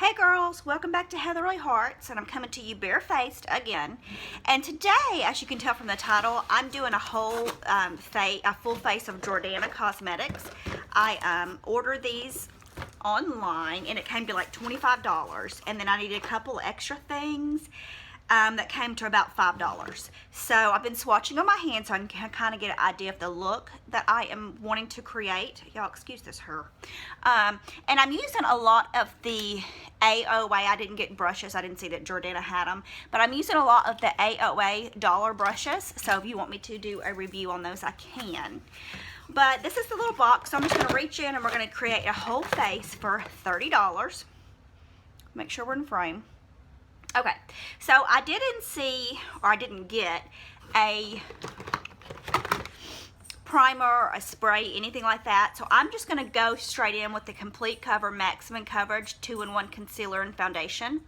Hey girls, welcome back to Heatherly Hearts, and I'm coming to you barefaced again. And today, as you can tell from the title, I'm doing a whole full face of Jordana Cosmetics. I ordered these online, and it came to like $25, and then I needed a couple extra things that came to about $5. So I've been swatching on my hands so I can kind of get an idea of the look that I am wanting to create. Y'all excuse this hair. And I'm using a lot of the AOA. I didn't get brushes. I didn't see that Jordana had them. But I'm using a lot of the AOA dollar brushes. So if you want me to do a review on those, I can. But this is the little box. So I'm just going to reach in and we're going to create a whole face for $30. Make sure we're in frame. Okay, so I didn't see, or I didn't get a primer, a spray, anything like that. So I'm just going to go straight in with the Complete Cover Maximum Coverage 2-in-1 Concealer and Foundation.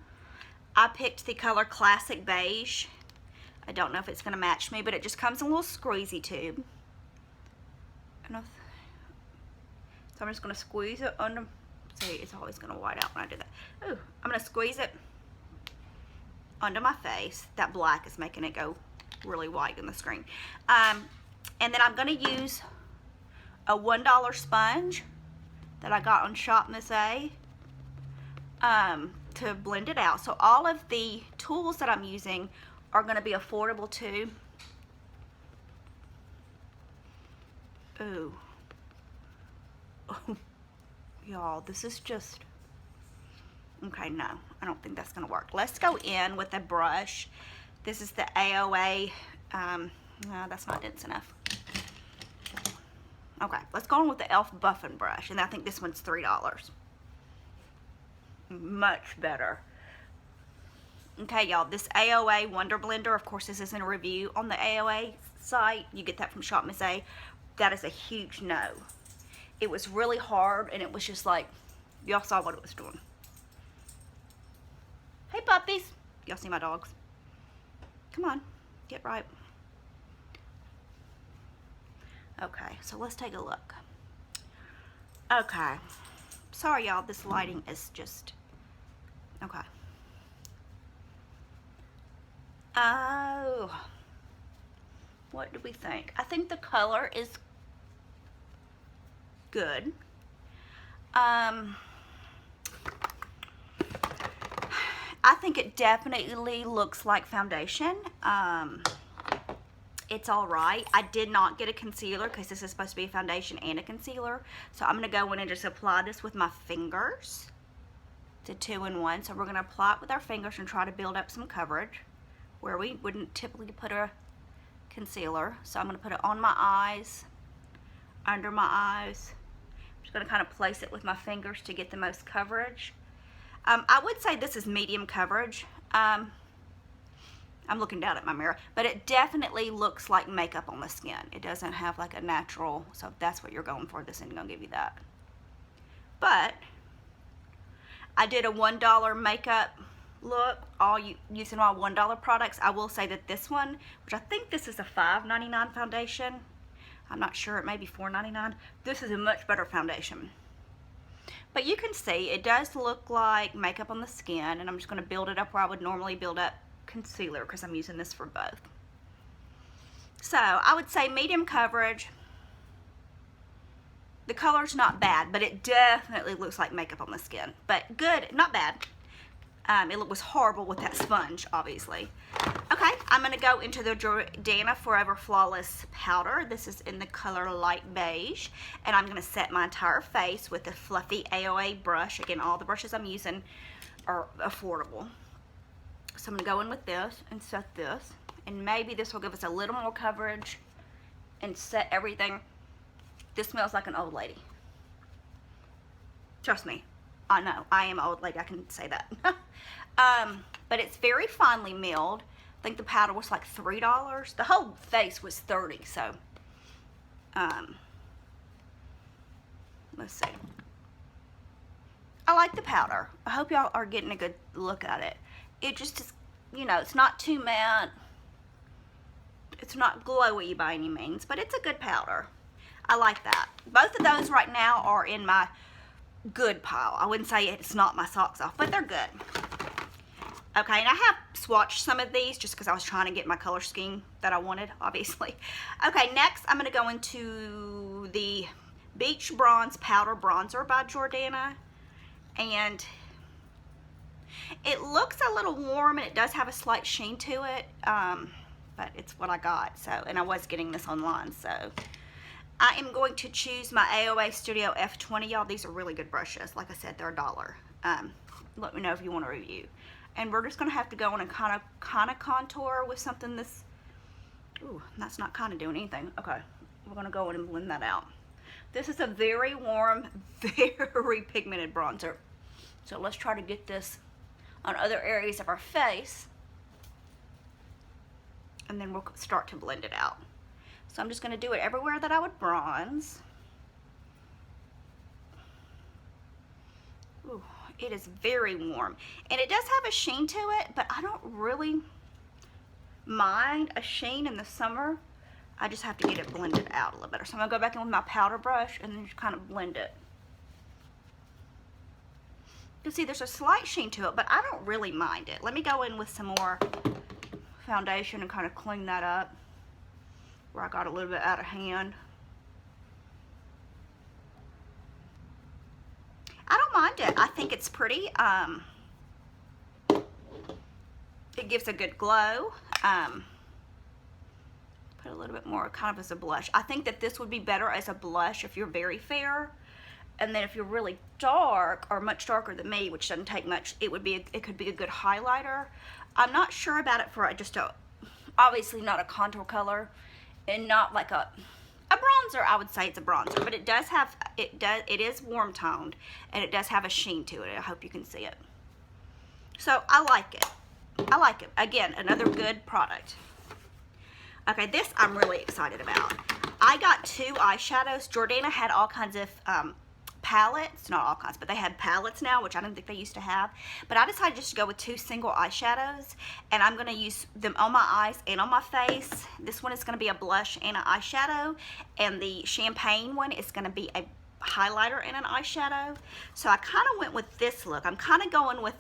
I picked the color Classic Beige. I don't know if it's going to match me, but it just comes in a little squeezy tube. So I'm just going to squeeze it under. See, it's always going to white out when I do that. Ooh, I'm going to squeeze it under my face. That black is making it go really white in the screen. And then I'm going to use a $1 sponge that I got on Shop Miss A to blend it out. So all of the tools that I'm using are going to be affordable too. Ooh. Oh, y'all, this is just... Okay, no, I don't think that's going to work. Let's go in with a brush. This is the AOA. No, that's not dense enough. Okay, let's go in with the e.l.f. Buffing brush, and I think this one's $3. Much better. Okay, y'all, this AOA Wonder Blender, of course, this isn't a review on the AOA site. You get that from Shop Miss A. That is a huge no. It was really hard, and it was just like, y'all saw what it was doing. Hey puppies. Y'all see my dogs? Come on, get right. Okay, so let's take a look. Okay. Sorry y'all, this lighting is just... Okay. Oh. What do we think? I think the color is good. I think it definitely looks like foundation. It's all right. I did not get a concealer because this is supposed to be a foundation and a concealer. So I'm going to go in and just apply this with my fingers. It's a 2-in-1. So we're going to apply it with our fingers and try to build up some coverage where we wouldn't typically put a concealer. So I'm going to put it on my eyes, under my eyes. I'm just going to kind of place it with my fingers to get the most coverage. I would say this is medium coverage. I'm looking down at my mirror, but it definitely looks like makeup on the skin. It doesn't have like a natural, so if that's what you're going for, this isn't going to give you that. But I did a $1 makeup look, using all $1 products. I will say that this one, which I think this is a $5.99 foundation. I'm not sure, it may be $4.99. This is a much better foundation. But you can see it does look like makeup on the skin, and I'm just going to build it up where I would normally build up concealer because I'm using this for both. So I would say medium coverage. The color's not bad, but it definitely looks like makeup on the skin. But good, not bad. It was horrible with that sponge, obviously. Okay, I'm going to go into the Jordana Forever Flawless Powder. This is in the color Light Beige. And I'm going to set my entire face with a fluffy AOA brush. Again, all the brushes I'm using are affordable. So I'm going to go in with this and set this. And maybe this will give us a little more coverage and set everything. This smells like an old lady. Trust me. I know, I am an old lady, I can say that. But it's very finely milled. I think the powder was like $3. The whole face was $30, so let's see. I like the powder. I hope y'all are getting a good look at it. It just is, you know, it's not too matte. It's not glowy by any means, but it's a good powder. I like that. Both of those right now are in my good pile. I wouldn't say it's not my socks off, but they're good. Okay, and I have swatched some of these just because I was trying to get my color scheme that I wanted, obviously. Okay, next I'm going to go into the Beach Bronze Powder Bronzer by Jordana. And it looks a little warm, and it does have a slight sheen to it, but it's what I got. So, and I was getting this online, so I am going to choose my AOA Studio F20, y'all. These are really good brushes. Like I said, they're $1. Let me know if you want a review. And we're just going to have to go in and kind of contour with something this, ooh, that's not kind of doing anything. Okay, we're going to go in and blend that out. This is a very warm, very pigmented bronzer. So let's try to get this on other areas of our face. And then we'll start to blend it out. So I'm just going to do it everywhere that I would bronze. Ooh, it is very warm. And it does have a sheen to it, but I don't really mind a sheen in the summer. I just have to get it blended out a little better. So I'm going to go back in with my powder brush and then just kind of blend it. You see there's a slight sheen to it, but I don't really mind it. Let me go in with some more foundation and kind of clean that up where I got a little bit out of hand. I don't mind it. I think it's pretty. It gives a good glow. Put a little bit more kind of as a blush. I think that this would be better as a blush if you're very fair. And then if you're really dark or much darker than me, which doesn't take much, it could be a good highlighter. I'm not sure about it for just obviously not a contour color and not like a bronzer. I would say it's a bronzer, but it is warm toned and it does have a sheen to it. I hope you can see it. So I like it. I like it. Again, another good product. Okay, this I'm really excited about. I got 2 eyeshadows. Jordana had all kinds of palettes, not all kinds, but they had palettes now, which I didn't think they used to have. But I decided just to go with 2 single eyeshadows, and I'm going to use them on my eyes and on my face. This one is going to be a blush and an eyeshadow, and the champagne one is going to be a highlighter and an eyeshadow. So I kind of went with this look. I'm kind of going with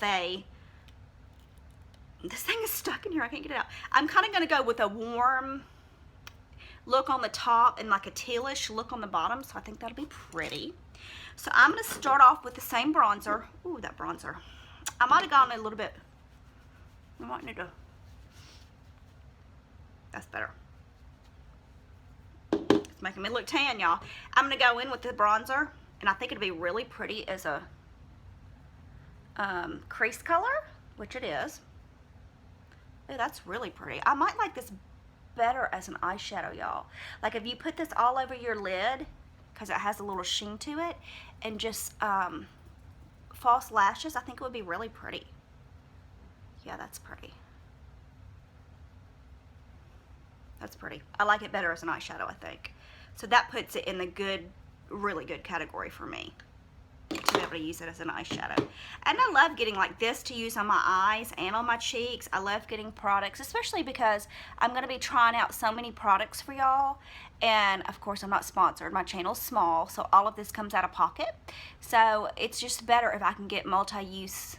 this thing is stuck in here, I can't get it out. I'm kind of going to go with a warm look on the top and like a tealish look on the bottom, so I think that'll be pretty. So I'm going to start off with the same bronzer. Ooh, that bronzer. I might have gone a little bit, I might need to, that's better. It's making me look tan, y'all. I'm going to go in with the bronzer, and I think it'll be really pretty as a crease color, which it is. Oh, that's really pretty. I might like this better as an eyeshadow, y'all. Like if you put this all over your lid, because it has a little sheen to it, and just false lashes, I think it would be really pretty. Yeah, that's pretty. That's pretty. I like it better as an eyeshadow, I think. So that puts it in the good, really good category for me, to be able to use it as an eyeshadow. And I love getting like this to use on my eyes and on my cheeks. I love getting products, especially because I'm going to be trying out so many products for y'all. And of course I'm not sponsored. My channel's small, so all of this comes out of pocket. So it's just better if I can get multi-use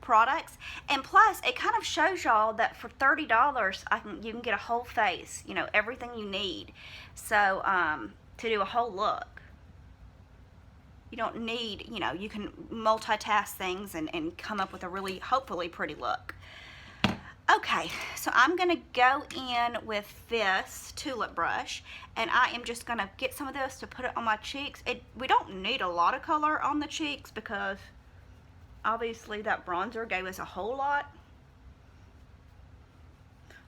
products. And plus it kind of shows y'all that for $30 you can get a whole face, you know, everything you need. So to do a whole look. You don't need, you know, you can multitask things and come up with a really, hopefully, pretty look. Okay, so I'm going to go in with this tulip brush, and I am just going to get some of this to put it on my cheeks. We don't need a lot of color on the cheeks because obviously that bronzer gave us a whole lot.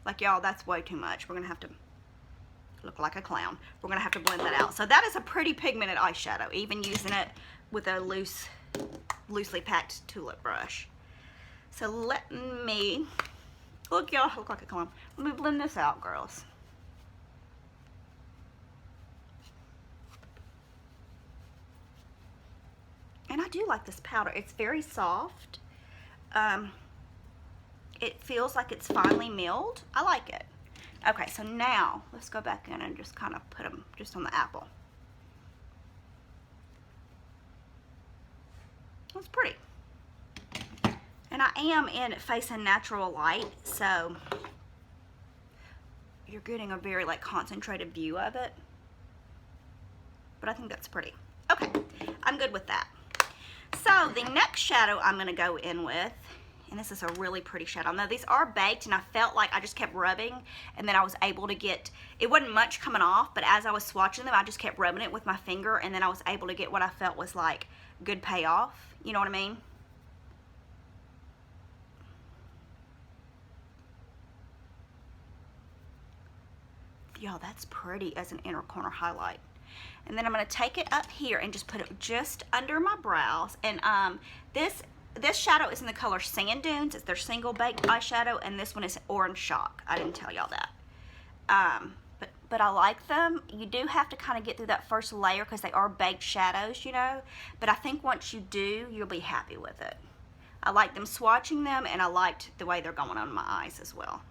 Like, y'all, that's way too much. We're going to have to look like a clown. We're going to have to blend that out. So that is a pretty pigmented eyeshadow, even using it with a loosely packed tulip brush. So let me, look, y'all, look like a clown. Let me blend this out, girls. And I do like this powder. It's very soft. It feels like it's finely milled. I like it. Okay, so now let's go back in and just kind of put them just on the apple. It's pretty. And I am in facing natural light, so you're getting a very like concentrated view of it. But I think that's pretty. Okay, I'm good with that. So the next shadow I'm going to go in with, and this is a really pretty shadow. Now these are baked, and I felt like I just kept rubbing, and then I was able to get, it wasn't much coming off, but as I was swatching them, I just kept rubbing it with my finger, and then I was able to get what I felt was like good payoff. You know what I mean? Y'all, that's pretty as an inner corner highlight. And then I'm going to take it up here and just put it just under my brows. And this shadow is in the color Sand Dunes. It's their single baked eyeshadow, and this one is Orange Shock. I didn't tell y'all that. But I like them. You do have to kind of get through that first layer because they are baked shadows, you know. But I think once you do, you'll be happy with it. I like them swatching them, and I liked the way they're going on my eyes as well.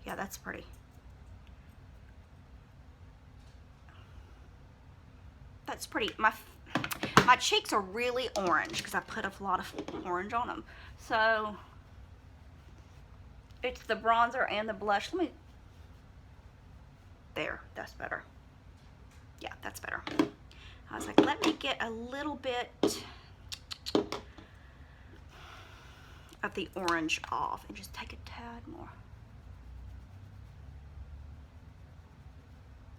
Yeah, that's pretty. That's pretty. My cheeks are really orange because I put a lot of orange on them. So it's the bronzer and the blush. Let me, there, that's better. Yeah, that's better. I was like, let me get a little bit of the orange off and just take a tad more.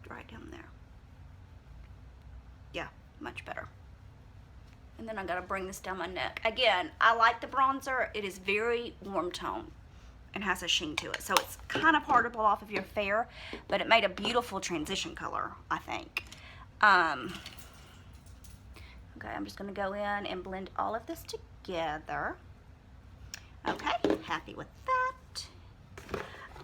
Right down there. Yeah, much better. And then I gotta bring this down my neck. Again, I like the bronzer. It is very warm tone and has a sheen to it. So it's kind of hard to pull off if you're fair, but it made a beautiful transition color, I think. Okay, I'm just gonna go in and blend all of this together. Okay, happy with that.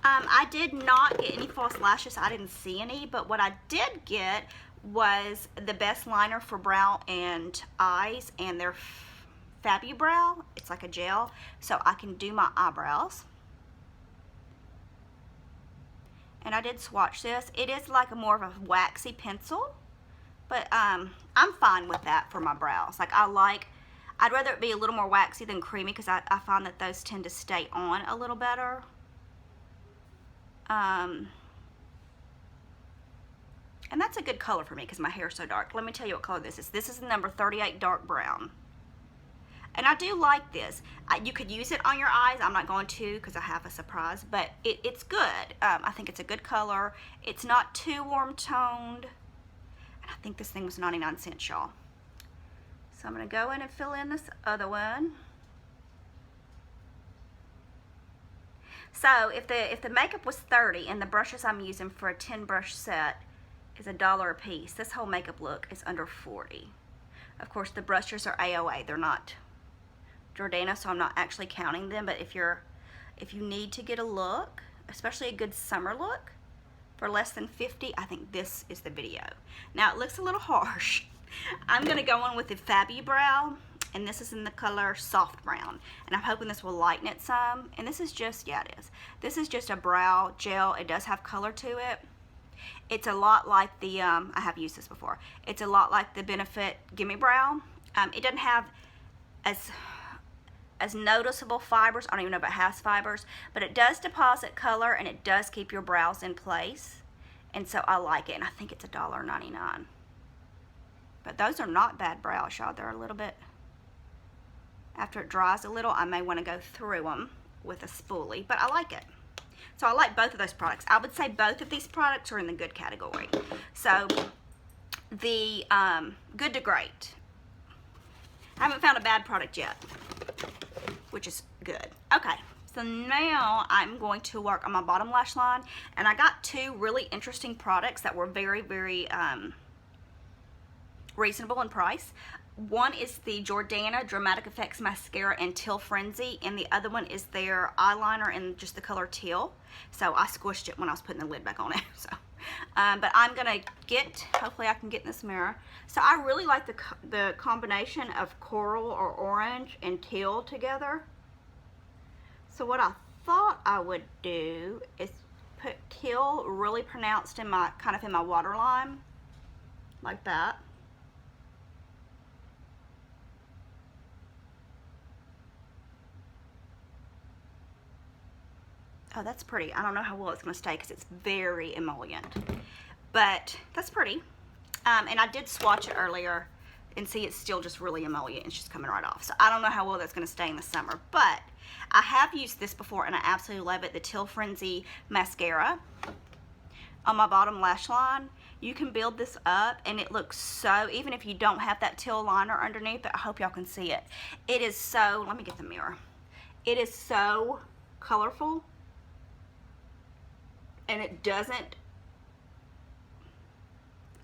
I did not get any false lashes. I didn't see any, but what I did get was the best liner for brow and eyes, and their Fabubrow. It's like a gel, so I can do my eyebrows. And I did swatch this. It is like more of a waxy pencil, but I'm fine with that for my brows. Like I'd rather it be a little more waxy than creamy because I find that those tend to stay on a little better. And that's a good color for me because my hair is so dark. Let me tell you what color this is. This is the number 38 dark brown. And I do like this. You could use it on your eyes. I'm not going to because I have a surprise, but it's good. I think it's a good color. It's not too warm toned. And I think this thing was 99 cents, y'all. So I'm going to go in and fill in this other one. So if the makeup was $30 and the brushes I'm using for a 10 brush set is $1 a piece, this whole makeup look is under $40. Of course, the brushes are AOA. They're not Jordana, so I'm not actually counting them. But if you need to get a look, especially a good summer look, for less than $50, I think this is the video. Now it looks a little harsh. I'm gonna go on with the Fabubrow, and this is in the color Soft Brown, and I'm hoping this will lighten it some. And this is just, yeah, it is. This is just a brow gel. It does have color to it. It's a lot like the, I have used this before. It's a lot like the Benefit Gimme Brow. It doesn't have as noticeable fibers. I don't even know if it has fibers, but it does deposit color and it does keep your brows in place. And so I like it, and I think it's $1.99. But those are not bad brows, y'all. They're a little bit, after it dries a little, I may want to go through them with a spoolie, but I like it. So I like both of those products. I would say both of these products are in the good category. So the good to great. I haven't found a bad product yet, which is good. Okay, so now I'm going to work on my bottom lash line, and I got two really interesting products that were very, very reasonable in price. One is the Jordana Dramatic Effects Mascara in Teal Frenzy, and the other one is their eyeliner in just the color teal. So I squished it when I was putting the lid back on it. So, but I'm gonna get, hopefully I can get in this mirror. So I really like the combination of coral or orange and teal together. So what I thought I would do is put teal really pronounced in my, kind of in my waterline, like that. Oh, that's pretty. I don't know how well it's going to stay because it's very emollient. But that's pretty. And I did swatch it earlier and see it's still just really emollient. It's just coming right off. So I don't know how well that's going to stay in the summer. But I have used this before and I absolutely love it. The Teal Frenzy Mascara on my bottom lash line. You can build this up and it looks so, even if you don't have that teal liner underneath it, I hope y'all can see it. It is so, let me get the mirror. It is so colorful and it doesn't,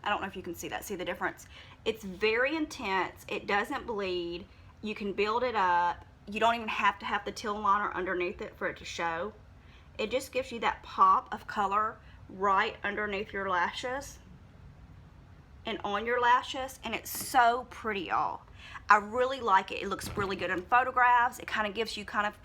I don't know if you can see that, see the difference. It's very intense, it doesn't bleed, you can build it up, you don't even have to have the teal liner underneath it for it to show. It just gives you that pop of color right underneath your lashes and on your lashes, and it's so pretty, y'all. I really like it. It looks really good in photographs. It kind of gives you kind of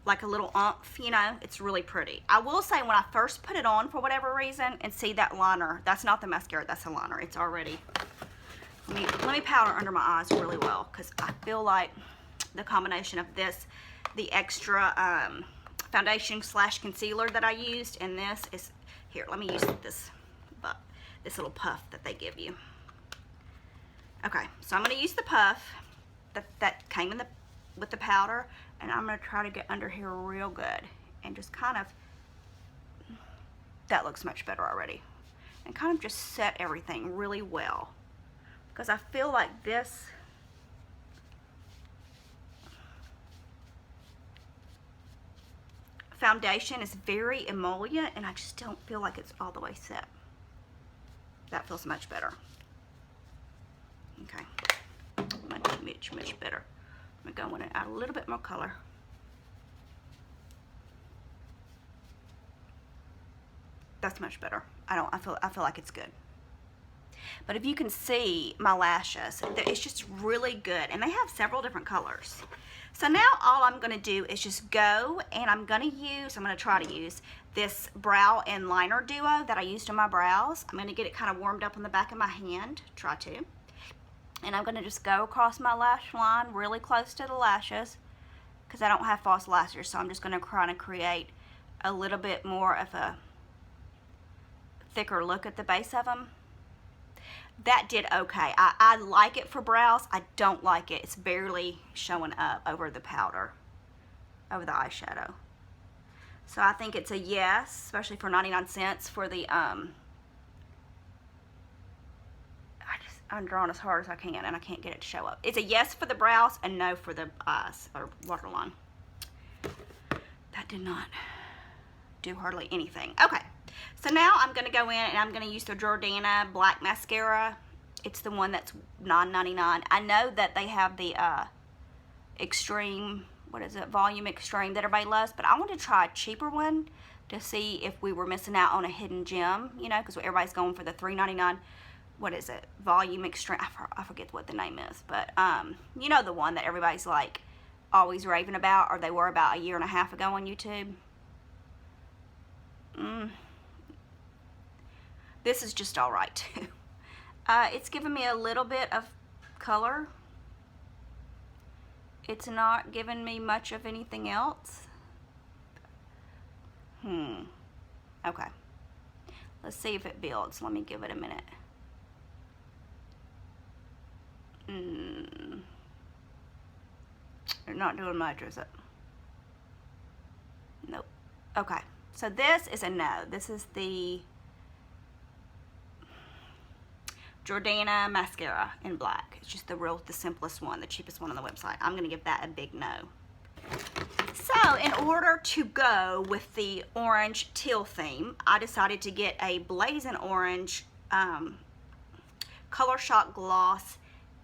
like a little oomph, you know. It's really pretty. I will say when I first put it on for whatever reason and see that liner, that's not the mascara, that's the liner. It's already, let me powder under my eyes really well because I feel like the combination of this, the extra foundation slash concealer that I used, and this is, here, let me use this little puff that they give you. Okay, so I'm going to use the puff that came in with the powder, and I'm going to try to get under here real good and just kind of, that looks much better already, and kind of just set everything really well because I feel like this foundation is very emollient and I just don't feel like it's all the way set. That feels much better. Okay, much better. I'm gonna go in and add a little bit more color. That's much better. I feel like it's good. But if you can see my lashes, it's just really good, and they have several different colors. So now all I'm gonna do is just go and I'm gonna try to use this brow and liner duo that I used on my brows. I'm gonna get it kind of warmed up on the back of my hand, try to. And I'm gonna just go across my lash line really close to the lashes because I don't have false lashes, so I'm just gonna kind of create a little bit more of a thicker look at the base of them. That did okay. I like it for brows. I don't like it. It's barely showing up over the powder, over the eyeshadow. So I think it's a yes, especially for 99 cents for the, I'm drawing as hard as I can and I can't get it to show up. It's a yes for the brows and no for the eyes or waterline. That did not do hardly anything. Okay, so now I'm going to go in and I'm going to use the Jordana Black Mascara. It's the one that's $9.99. I know that they have the Extreme, what is it, Volume Extreme that everybody loves, but I want to try a cheaper one to see if we were missing out on a hidden gem, you know, because everybody's going for the $3.99. What is it? Volume Extreme. I forget what the name is, but you know, the one that everybody's like always raving about, or they were about a year and a half ago on YouTube. This is just all right too. It's giving me a little bit of color. It's not giving me much of anything else. Okay. Let's see if it builds. Let me give it a minute. They're not doing much, is it? Nope. Okay. So this is a no. This is the Jordana Mascara in black. It's just the simplest one, the cheapest one on the website. I'm going to give that a big no. So in order to go with the orange teal theme, I decided to get a blazing orange Color Shock gloss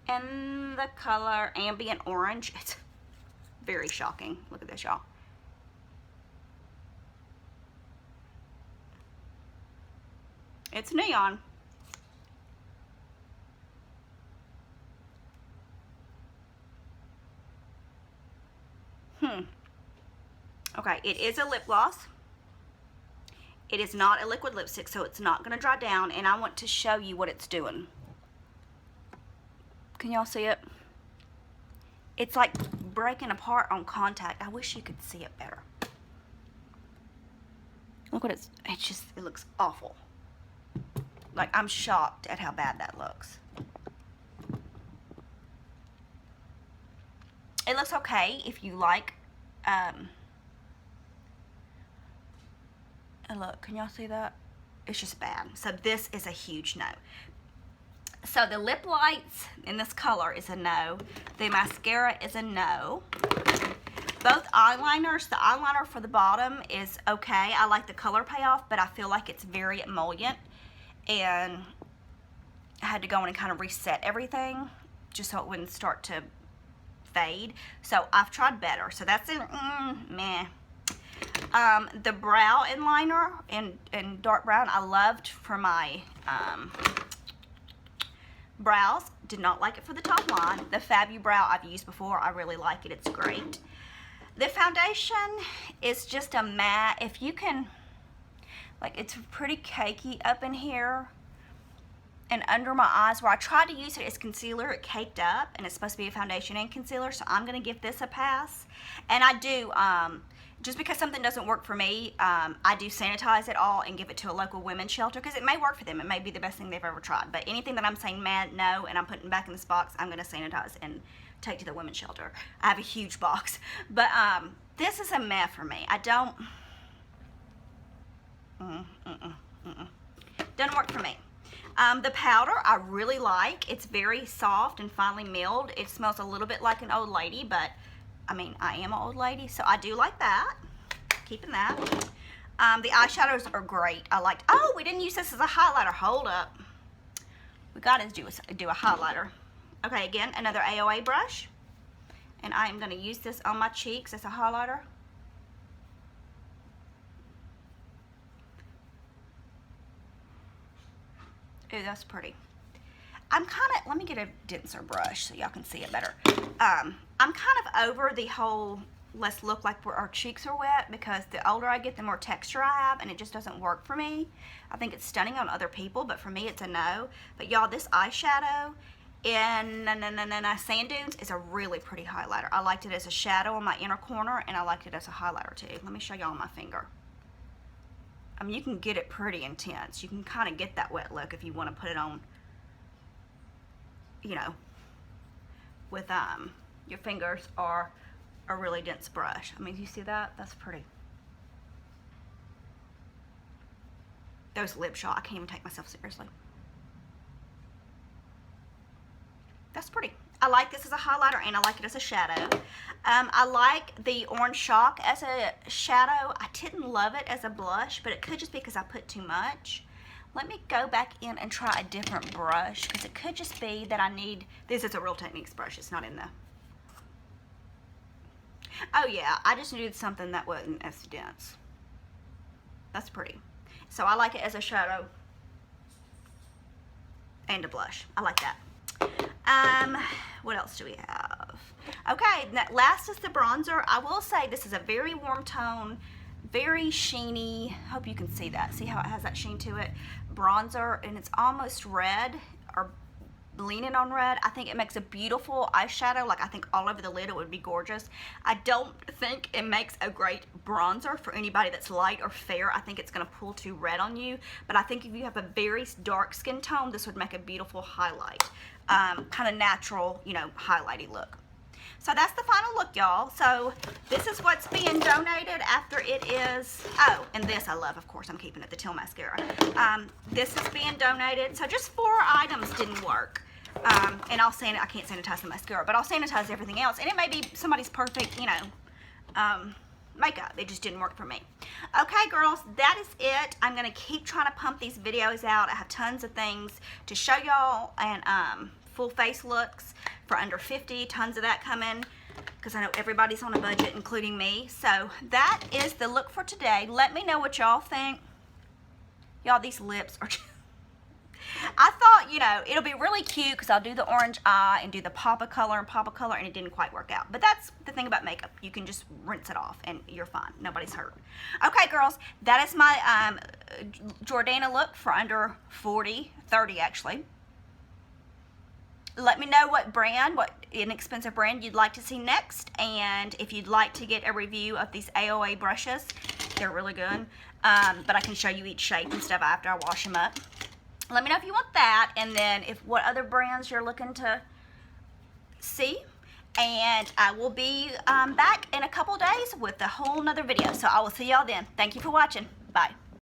in the color Ambient Orange. It's very shocking. Look at this, y'all. It's neon. Okay, it is a lip gloss. It is not a liquid lipstick, so it's not going to dry down, and I want to show you what it's doing. Can y'all see it? It's like breaking apart on contact. I wish you could see it better. Look what it looks awful. Like, I'm shocked at how bad that looks. It looks okay if you like, and look, can y'all see that? It's just bad. So this is a huge no. So the lip lights in this color is a no. The mascara is a no. Both eyeliners, the eyeliner for the bottom is okay. I like the color payoff, but I feel like it's very emollient. And I had to go in and kind of reset everything just so it wouldn't start to fade. So I've tried better. So that's in meh. The brow inliner in dark brown, I loved for my brows. Did not like it for the top line. The Fabu Brow I've used before. I really like it. It's great. The foundation is just a matte. If you can, like, it's pretty cakey up in here and under my eyes. Where I tried to use it as concealer, it caked up, and it's supposed to be a foundation and concealer, so I'm going to give this a pass. And I do, just because something doesn't work for me, I do sanitize it all and give it to a local women's shelter, because it may work for them. It may be the best thing they've ever tried. But anything that I'm saying mad no and I'm putting back in this box, I'm going to sanitize and take to the women's shelter. I have a huge box. But this is a meh for me. I don't... Doesn't work for me. The powder I really like. It's very soft and finely milled. It smells a little bit like an old lady, but I mean, I am an old lady, so I do like that. Keeping that. The eyeshadows are great. I liked, oh, we didn't use this as a highlighter. Hold up. We got to do a highlighter. Okay, again, another AOA brush. And I am going to use this on my cheeks as a highlighter. Ooh, that's pretty. I'm kind of, let me get a denser brush so y'all can see it better. I'm kind of over the whole, let's look like our cheeks are wet, because the older I get, the more texture I have, and it just doesn't work for me. I think it's stunning on other people, but for me, it's a no. But y'all, this eyeshadow in Sand Dunes is a really pretty highlighter. I liked it as a shadow on my inner corner, and I liked it as a highlighter too. Let me show y'all on my finger. I mean, you can get it pretty intense. You can kind of get that wet look if you want to put it on, you know, with your fingers or a really dense brush. I mean, you see that? That's pretty. Those lip shot, I can't even take myself seriously. That's pretty. I like this as a highlighter, and I like it as a shadow. I like the Orange Shock as a shadow. I didn't love it as a blush, but it could just be because I put too much. Let me go back in and try a different brush, because it could just be that I need, this is a Real Techniques brush, it's not in the, oh yeah, I just needed something that wasn't as dense. That's pretty. So I like it as a shadow and a blush. I like that. What else do we have? Okay, last is the bronzer. I will say this is a very warm tone, very sheeny. Hope you can see that. See how it has that sheen to it? Bronzer, and it's almost red, or leaning on red. I think it makes a beautiful eyeshadow. Like, I think all over the lid it would be gorgeous. I don't think it makes a great bronzer for anybody that's light or fair. I think it's going to pull too red on you. But I think if you have a very dark skin tone, this would make a beautiful highlight. Kind of natural, you know, highlighty look. So that's the final look, y'all. So this is what's being donated after it is, oh, and this I love, of course, I'm keeping it, the Teal Mascara. This is being donated. So just 4 items didn't work. And I can't sanitize the mascara, but I'll sanitize everything else. And it may be somebody's perfect, you know, makeup. It just didn't work for me. Okay, girls, that is it. I'm going to keep trying to pump these videos out. I have tons of things to show y'all, and full face looks for under 50. Tons of that coming, because I know everybody's on a budget, including me. So that is the look for today. Let me know what y'all think. Y'all, these lips are just... I thought, you know, it'll be really cute because I'll do the orange eye and do the pop of color, and it didn't quite work out. But that's the thing about makeup. You can just rinse it off and you're fine. Nobody's hurt. Okay, girls, that is my Jordana look for under 40, 30 actually. Let me know what brand, what inexpensive brand you'd like to see next. And if you'd like to get a review of these AOA brushes, They're really good. But I can show you each shape and stuff after I wash them up. Let me know if you want that, and then if what other brands you're looking to see. And I will be back in a couple days with a whole nother video. So I will see y'all then. Thank you for watching. Bye.